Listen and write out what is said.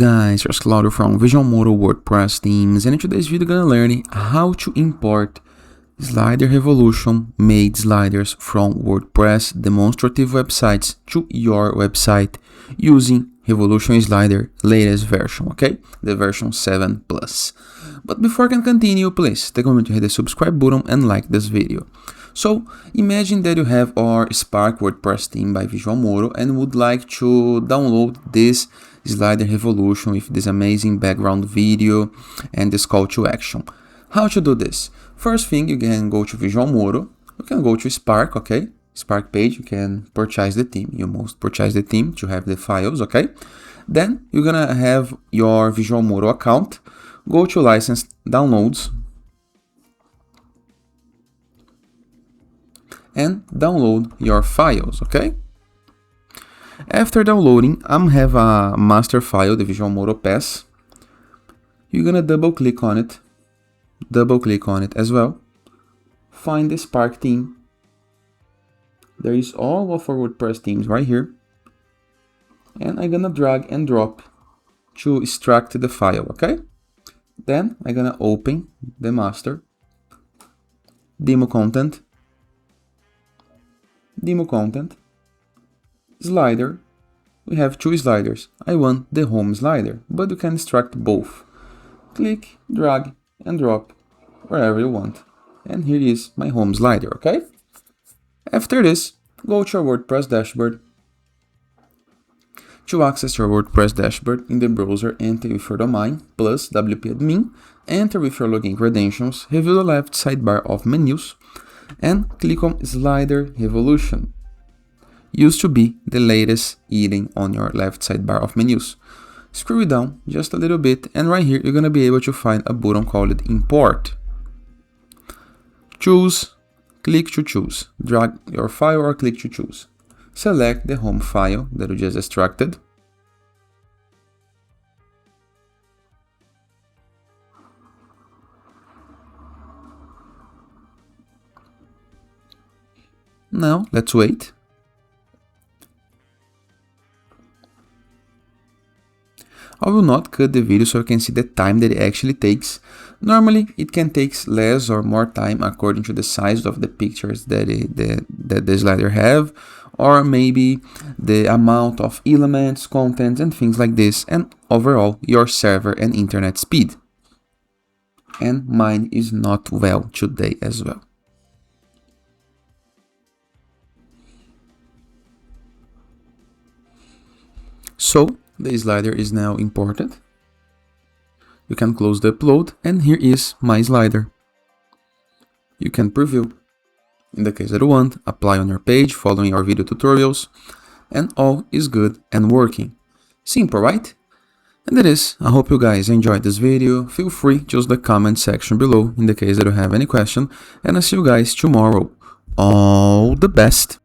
guys, here's Claudio from Visualmodo WordPress themes, and in today's video we're gonna learn how to import slider revolution made sliders from WordPress demonstrative websites to your website using Revolution Slider latest version, okay? The version 7 plus. But before I can continue, please take a moment to hit the subscribe button and like this video. So imagine that you have our Spark WordPress theme by Visualmodo and would like to download this slider revolution with this amazing background video and this call to action. How to do this? First thing, you can go to Visualmodo, you can go to Spark, okay? Spark page, you can purchase the theme. You must purchase the theme to have the files, okay? Then you're gonna have your Visualmodo account, go to license downloads, and download your files, okay? After downloading, I have a master file, the Visualmodo Pass. You're gonna double click on it as well. Find the Spark theme. There is all of our WordPress themes right here. And I'm gonna drag and drop to extract the file, okay? Then I'm gonna open the master, demo content, slider. We have two sliders. I want the home slider, but you can extract both. Click, drag, and drop wherever you want. And here is my home slider, okay? After this, go to your WordPress dashboard. To access your WordPress dashboard in the browser, enter with your domain plus WP admin, enter with your login credentials, review the left sidebar of menus, and click on Slider Revolution. Used to be the latest item on your left sidebar of menus. Scroll down just a little bit, and right here you're gonna be able to find a button called Import. Choose, click to choose, drag your file or click to choose. Select the home file that you just extracted. Now let's wait. I will not cut the video so you can see the time that it actually takes. Normally it can take less or more time according to the size of the pictures that the slider have, or maybe the amount of elements, contents, and things like this, and overall your server and internet speed. And mine is not well today as well. So the slider is now imported. You can close the upload, and here is my slider. You can preview in the case that you want, apply on your page following our video tutorials, and all is good and working. Simple, right? And that is, I hope you guys enjoyed this video. Feel free to use the comment section below in the case that you have any question, and I'll see you guys tomorrow. All the best!